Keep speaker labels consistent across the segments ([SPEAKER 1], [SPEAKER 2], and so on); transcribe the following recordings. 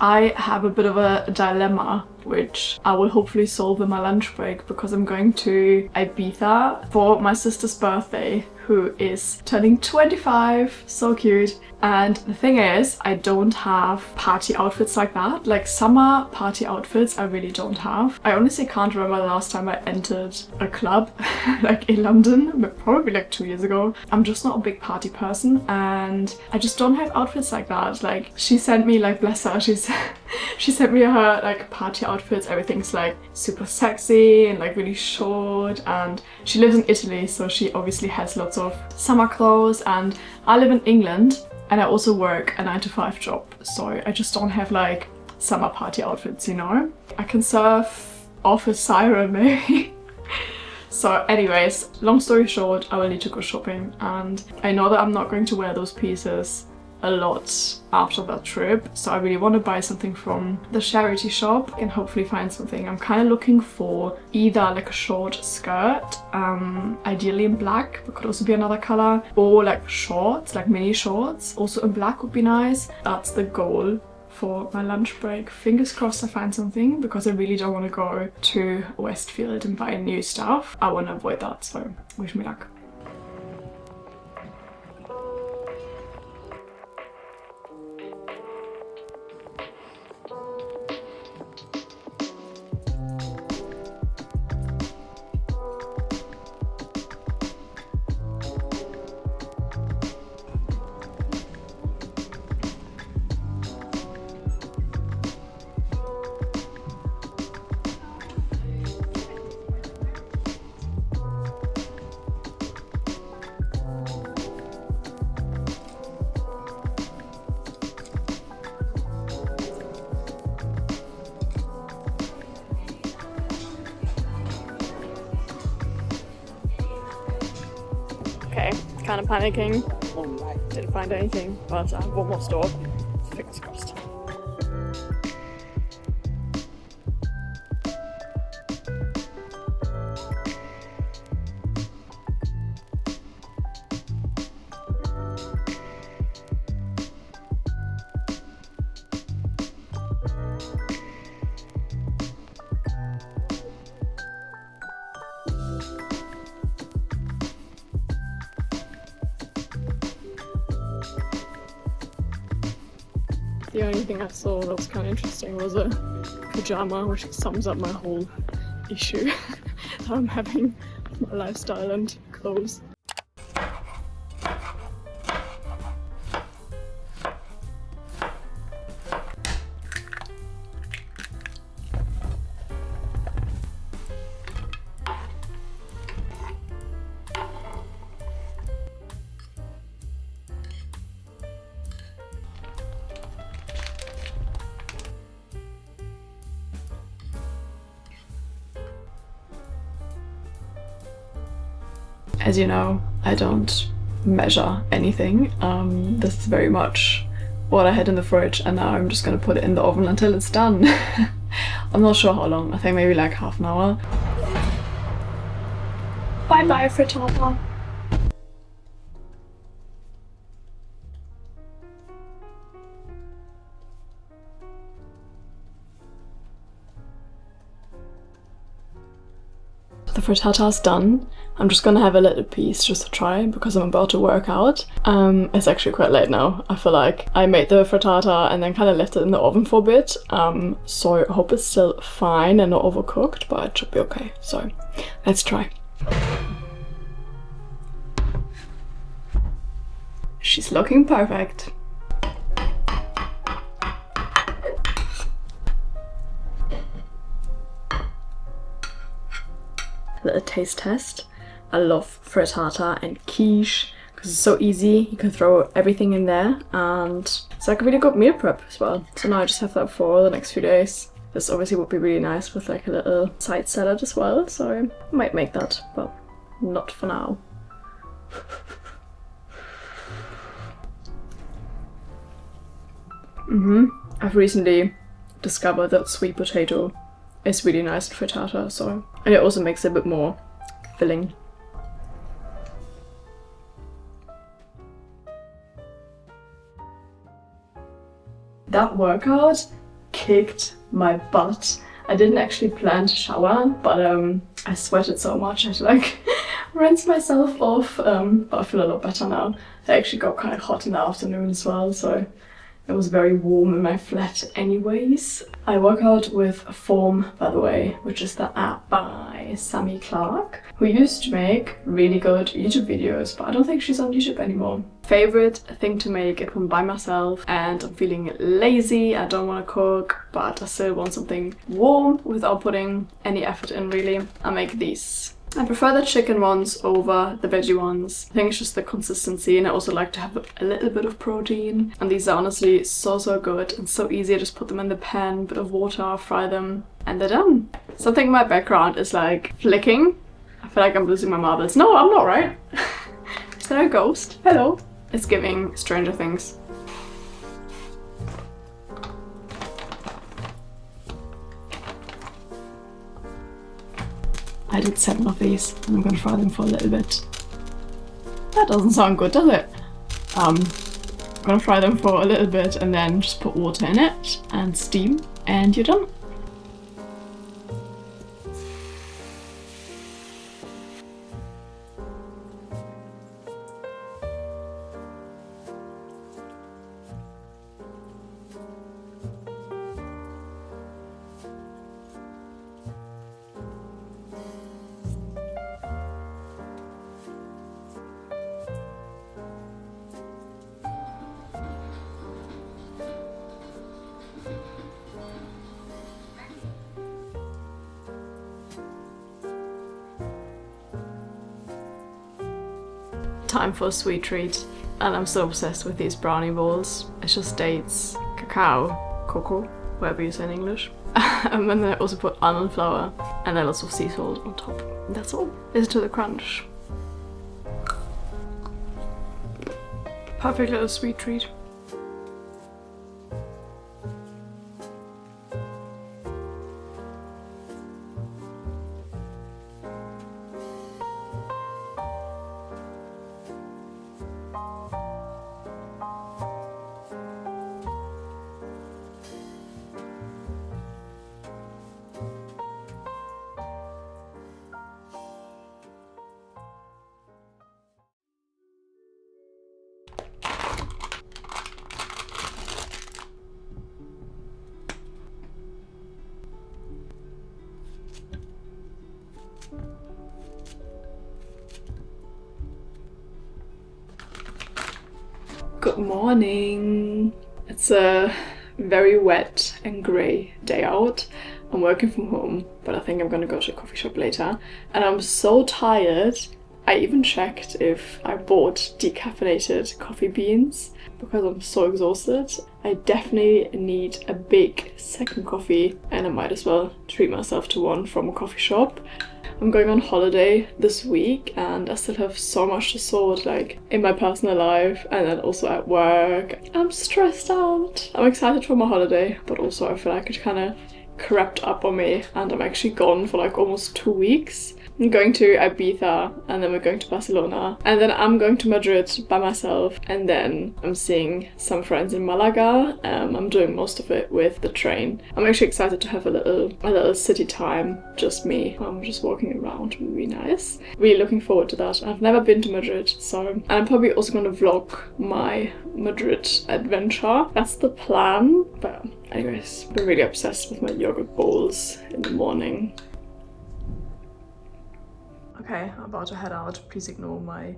[SPEAKER 1] I have a bit of a dilemma which I will hopefully solve in my lunch break, because I'm going to Ibiza for my sister's birthday, who is turning 25, so cute. And the thing is, I don't have party outfits like that. Like summer party outfits, I really don't have. I honestly can't remember the last time I entered a club like in London, but probably like 2 years ago. I'm just not a big party person and I just don't have outfits like that. Like she sent me, like bless her, she sent me her like party outfits. Everything's like super sexy and like really short, and she lives in Italy, so she obviously has lots of summer clothes, and I live in England and I also work a 9-to-5 job, so I just don't have like summer party outfits, you know? I can serve off a siren maybe. So anyways, long story short, I will need to go shopping, and I know that I'm not going to wear those pieces a lot after that trip, so I really want to buy something from the charity shop and hopefully find something. I'm kind of looking for either like a short skirt, ideally in black, but could also be another color, or like shorts, like mini shorts, also in black would be nice. That's the goal for my lunch break. Fingers crossed I find something, because I really don't want to go to Westfield and buy new stuff. I want to avoid that, so wish me luck. Okay, kind of panicking. Didn't find anything, but I have one more store. Fingers crossed. The only thing I saw that was kind of interesting was a pajama, which sums up my whole issue that I'm having with my lifestyle and clothes. As you know, I don't measure anything. This is very much what I had in the fridge, and now I'm just gonna put it in the oven until it's done. I'm not sure how long, I think maybe like half an hour. Bye bye frittata. The frittata is done. I'm just gonna have a little piece just to try, because I'm about to work out. It's actually quite late now. I feel like I made the frittata and then kind of left it in the oven for a bit. So I hope it's still fine and not overcooked, but it should be okay. So let's try. She's looking perfect. Little taste test. I love frittata and quiche because it's so easy. You can throw everything in there, and it's like a really good meal prep as well. So now I just have that for the next few days. This obviously would be really nice with like a little side salad as well, so I might make that, but not for now. I've recently discovered that sweet potato is really nice in frittata, so, and it also makes it a bit more filling. That workout kicked my butt. I didn't actually plan to shower, but I sweated so much I had to like rinse myself off, but I feel a lot better now. It actually got kind of hot in the afternoon as well, so it was very warm in my flat anyways. I work out with Form, by the way, which is the app by Sammy Clark, who used to make really good YouTube videos, but I don't think she's on YouTube anymore. Favorite thing to make at home by myself, and I'm feeling lazy, I don't want to cook, but I still want something warm without putting any effort in really. I make these. I prefer the chicken ones over the veggie ones. I think it's just the consistency, and I also like to have a little bit of protein. And these are honestly so good and so easy. I just put them in the pan, bit of water, fry them, and they're done. Something in my background is like flicking. I feel like I'm losing my marbles. No, I'm not, right? Is there a ghost? Hello. It's giving Stranger Things. I did 7 of these, and I'm gonna fry them for a little bit. That doesn't sound good, does it? I'm gonna fry them for a little bit and then just put water in it and steam, and you're done. Time for a sweet treat, and I'm so obsessed with these brownie balls. It's just dates, cacao, cocoa, whatever you say in English. And then I also put almond flour and then lots of sea salt on top. That's all. Listen to the crunch. Perfect little sweet treat. Good morning. It's a very wet and grey day out. I'm working from home, but I think I'm gonna go to a coffee shop later. And I'm so tired. I even checked if I bought decaffeinated coffee beans because I'm so exhausted. I definitely need a big second coffee, and I might as well treat myself to one from a coffee shop. I'm going on holiday this week and I still have so much to sort, like in my personal life and then also at work. I'm stressed out. I'm excited for my holiday, but also I feel like it kind of crept up on me and I'm actually gone for like almost 2 weeks. I'm going to Ibiza and then we're going to Barcelona and then I'm going to Madrid by myself and then I'm seeing some friends in Malaga. I'm doing most of it with the train. I'm actually excited to have a little city time, just me. I'm just walking around, will be nice. Really looking forward to that. I've never been to Madrid, so and I'm probably also going to vlog my Madrid adventure. That's the plan, but anyways, been really obsessed with my yogurt bowls in the morning. Okay, I'm about to head out. Please ignore my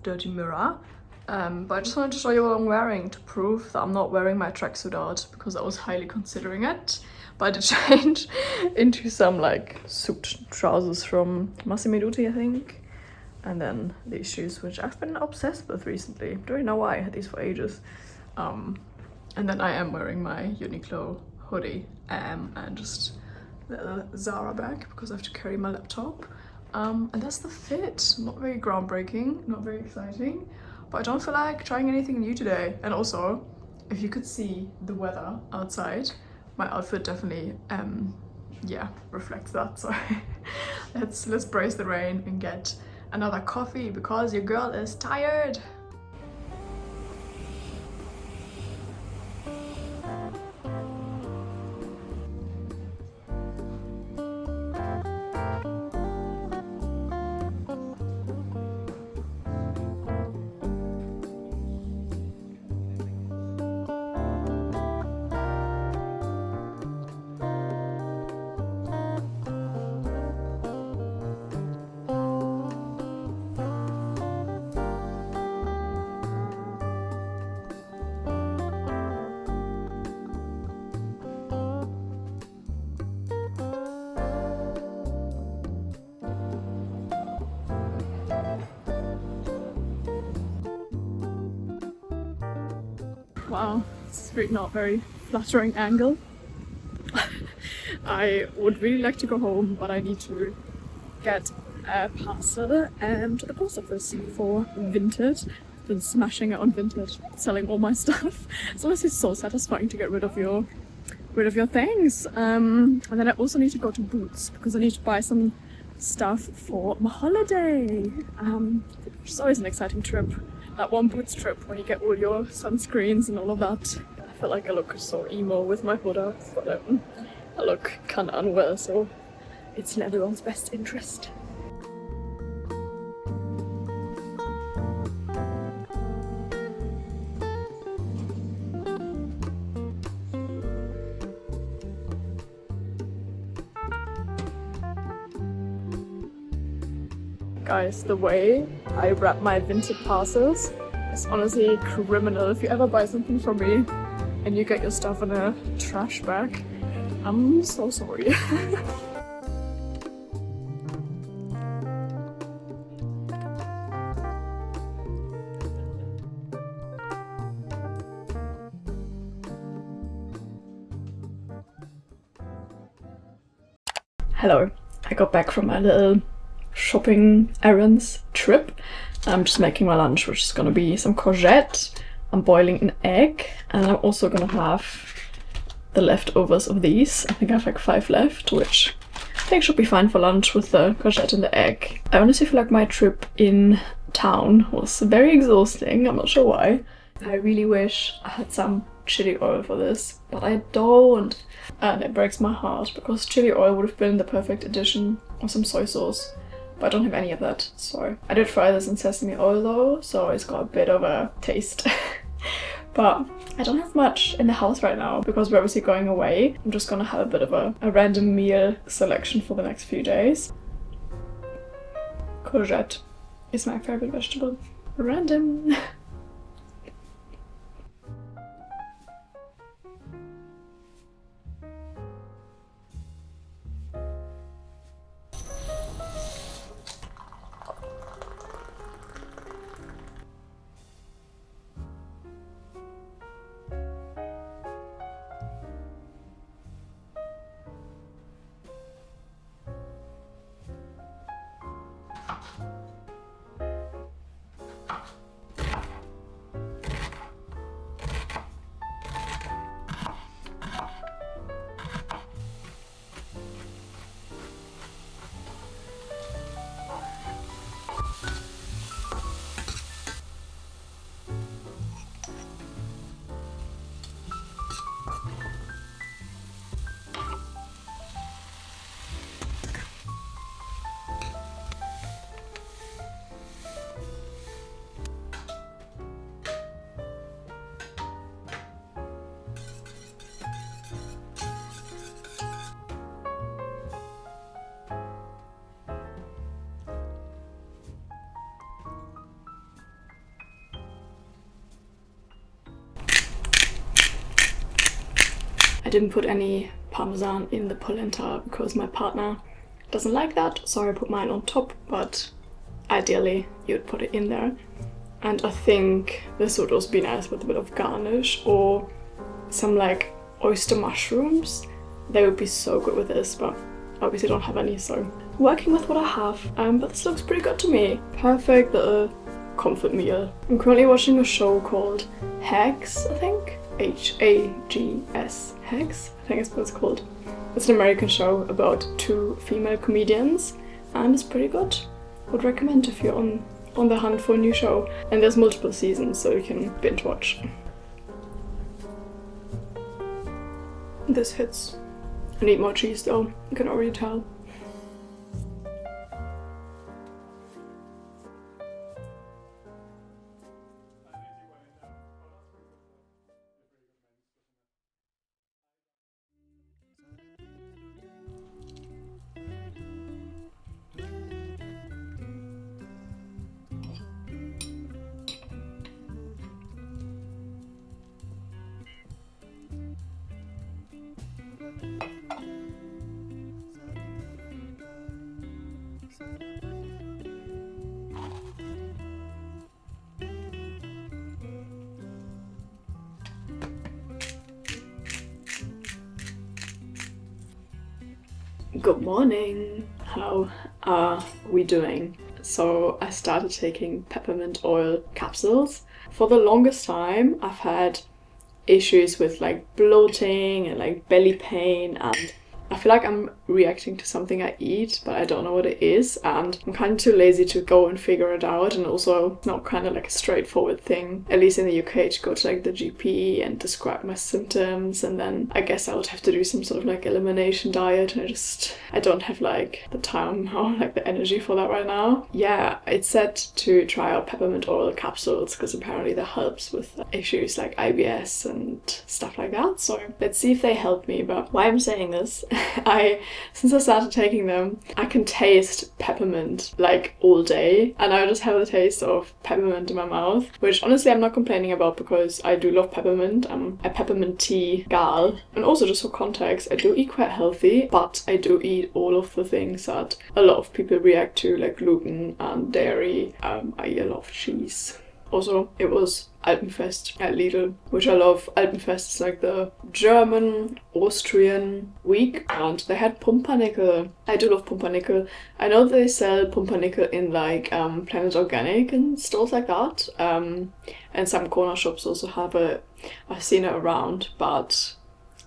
[SPEAKER 1] dirty mirror. But I just wanted to show you what I'm wearing to prove that I'm not wearing my tracksuit out because I was highly considering it. But I did change into some like suit trousers from Massimo Dutti, I think. And then these shoes, which I've been obsessed with recently. Don't really know why, I had these for ages. And then I am wearing my Uniqlo hoodie and just a little Zara bag because I have to carry my laptop. And that's the fit. Not very groundbreaking, not very exciting, but I don't feel like trying anything new today. And also, if you could see the weather outside, my outfit definitely, yeah, reflects that. So let's brace the rain and get another coffee because your girl is tired. Wow, this is really not very flattering angle. I would really like to go home, but I need to get a parcel to the post office for Vinted. Been smashing it on Vinted, selling all my stuff. It's honestly so satisfying to get rid of your things. And then I also need to go to Boots because I need to buy some stuff for my holiday, which is always an exciting trip. That one Boots trip when you get all your sunscreens and all of that. I feel like I look so emo with my hood up, but I look kind of unwell, so it's in everyone's best interest. Guys, the way I wrap my Vinted parcels is honestly criminal. If you ever buy something from me and you get your stuff in a trash bag, I'm so sorry. Hello, I got back from my little shopping errands trip. I'm just making my lunch, which is gonna be some courgette. I'm boiling an egg, and I'm also gonna have the leftovers of these. I think I have like 5 left, which I think should be fine for lunch with the courgette and the egg. I honestly feel like my trip in town was very exhausting. I'm not sure why. I really wish I had some chili oil for this, but I don't. And it breaks my heart because chili oil would have been the perfect addition, or some soy sauce. But I don't have any of that, so I did fry this in sesame oil though, so it's got a bit of a taste. But I don't have much in the house right now because we're obviously going away. I'm just gonna have a bit of a random meal selection for the next few days. Courgette is my favorite vegetable. Random. I didn't put any parmesan in the polenta because my partner doesn't like that, so I put mine on top, but ideally you'd put it in there. And I think this would also be nice with a bit of garnish or some like oyster mushrooms. They would be so good with this, but obviously don't have any, so working with what I have. But this looks pretty good to me. Perfect little comfort meal. I'm currently watching a show called Hags, I think. H-A-G-S. Hags? I think that's what it's called. It's an American show about 2 female comedians, and it's pretty good. Would recommend if you're on the hunt for a new show. And there's multiple seasons, so you can binge watch. This hits. I need more cheese though, you can already tell. Good morning! How are we doing? So I started taking peppermint oil capsules. For the longest time I've had issues with like bloating and like belly pain, and I feel like I'm reacting to something I eat, but I don't know what it is, and I'm kind of too lazy to go and figure it out. And also it's not kind of like a straightforward thing, at least in the UK, to go to like the GP and describe my symptoms, and then I guess I would have to do some sort of like elimination diet, and I don't have like the time or like the energy for that right now. Yeah, it's said to try out peppermint oil capsules because apparently that helps with issues like IBS and stuff like that, so let's see if they help me. But why I'm saying this, since I started taking them, I can taste peppermint like all day, and I just have the taste of peppermint in my mouth, which honestly I'm not complaining about because I do love peppermint. I'm a peppermint tea gal, and also just for context, I do eat quite healthy, but I do eat all of the things that a lot of people react to, like gluten and dairy. I eat a lot of cheese. Also, it was Alpenfest at Lidl, which I love. Alpenfest is like the German, Austrian week, and they had pumpernickel. I do love pumpernickel. I know they sell pumpernickel in like Planet Organic and stores like that. And some corner shops also have it. I've seen it around, but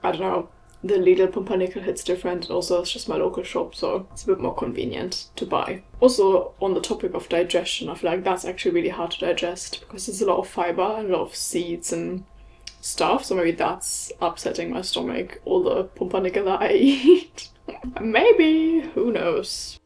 [SPEAKER 1] I don't know. The Lidl pumpernickel hits different, and also it's just my local shop, so it's a bit more convenient to buy. Also, on the topic of digestion, I feel like that's actually really hard to digest because there's a lot of fiber and a lot of seeds and stuff, so maybe that's upsetting my stomach, all the pumpernickel that I eat. Maybe, who knows?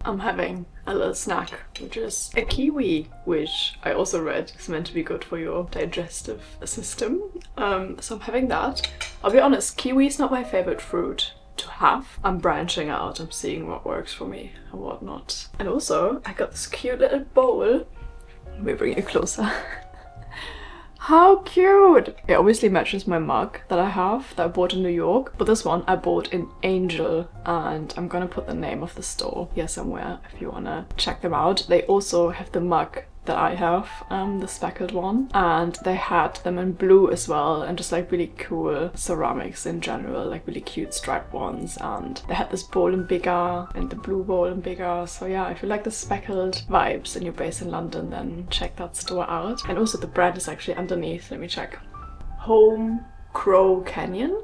[SPEAKER 1] I'm having a little snack, which is a kiwi, which I also read is meant to be good for your digestive system. So I'm having that. I'll be honest, kiwi is not my favorite fruit to have. I'm branching out, I'm seeing what works for me and what not. And also, I got this cute little bowl. Let me bring it closer. How cute! It obviously matches my mug that I have, that I bought in New York, but this one I bought in Angel, and I'm gonna put the name of the store here somewhere if you wanna check them out. They also have the mug that I have, the speckled one, and they had them in blue as well, and just like really cool ceramics in general, like really cute striped ones, and they had this bowl in bigger and the blue bowl in bigger. So yeah, if you like the speckled vibes and you're based in London, then check that store out. And also the brand is actually underneath, let me check. Home Crow Canyon?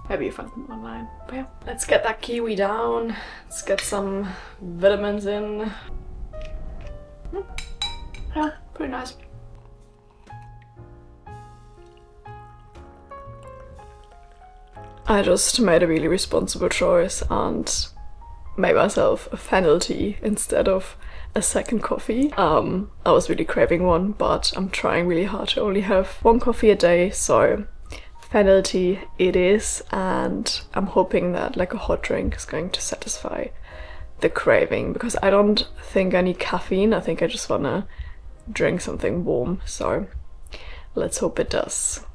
[SPEAKER 1] Maybe you find them online. But yeah, let's get that kiwi down, let's get some vitamins in. Yeah, pretty nice. I just made a really responsible choice and made myself a fennel tea instead of a second coffee. I was really craving one, but I'm trying really hard to only have one coffee a day, so fennel tea it is, and I'm hoping that like a hot drink is going to satisfy the craving, because I don't think I need caffeine. I think I just wanna drink something warm, so let's hope it does.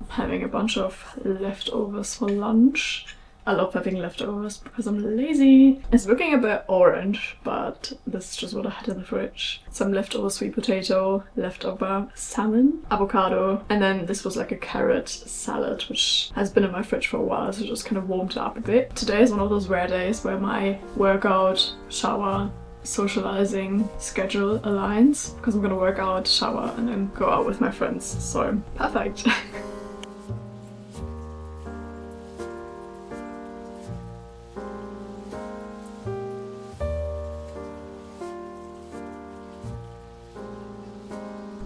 [SPEAKER 1] I'm having a bunch of leftovers for lunch. I love having leftovers because I'm lazy. It's looking a bit orange, but this is just what I had in the fridge. Some leftover sweet potato, leftover salmon, avocado, and then this was like a carrot salad, which has been in my fridge for a while, so just kind of warmed it up a bit. Today is one of those rare days where my workout, shower, socializing schedule aligns, because I'm gonna work out, shower, and then go out with my friends, so perfect.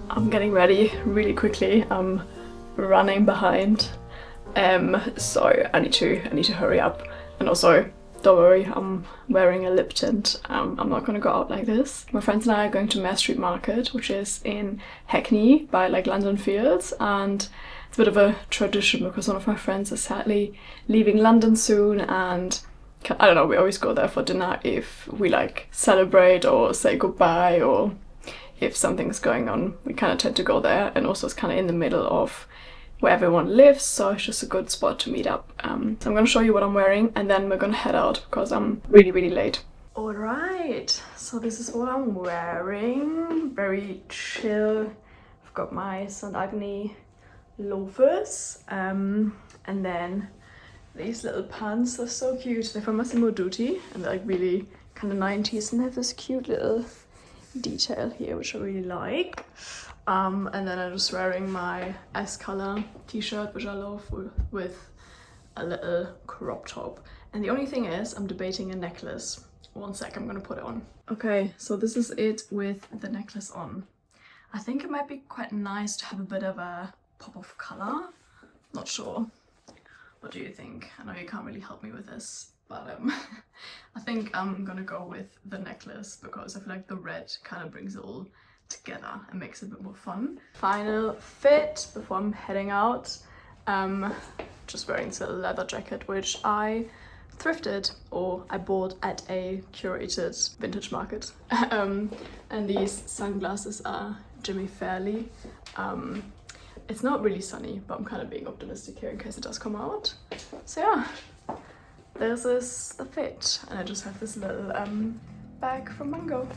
[SPEAKER 1] I'm getting ready really quickly. I'm running behind, so I need to hurry up. And also, don't worry, I'm wearing a lip tint. I'm not gonna go out like this. My friends and I are going to Mare Street Market, which is in Hackney by like London Fields, and it's a bit of a tradition because one of my friends is sadly leaving London soon, and I don't know, we always go there for dinner if we like celebrate or say goodbye, or if something's going on, we kind of tend to go there. And also it's kind of in the middle of where everyone lives, so it's just a good spot to meet up. So I'm gonna show you what I'm wearing and then we're gonna head out because I'm really late. Alright, so this is what I'm wearing. Very chill. I've got my St. Agni loafers and then these little pants. They're so cute. They're from Massimo Dutti and they're like really kind of 90s and they have this cute little detail here which I really like. And then I'm just wearing my S-color t-shirt which I love with a little crop top. And the only thing is I'm debating a necklace. One sec, I'm gonna put it on. Okay, so this is it with the necklace on. I think it might be quite nice to have a bit of a pop of color. Not sure. What do you think? I know you can't really help me with this, but I think I'm gonna go with the necklace because I feel like the red kind of brings it all together and makes it a bit more fun. Final fit before I'm heading out. Just wearing this little leather jacket which I thrifted or I bought at a curated vintage market. And these sunglasses are Jimmy Fairley. It's not really sunny, but I'm kind of being optimistic here in case it does come out. So yeah, this is the fit. And I just have this little bag from Mango.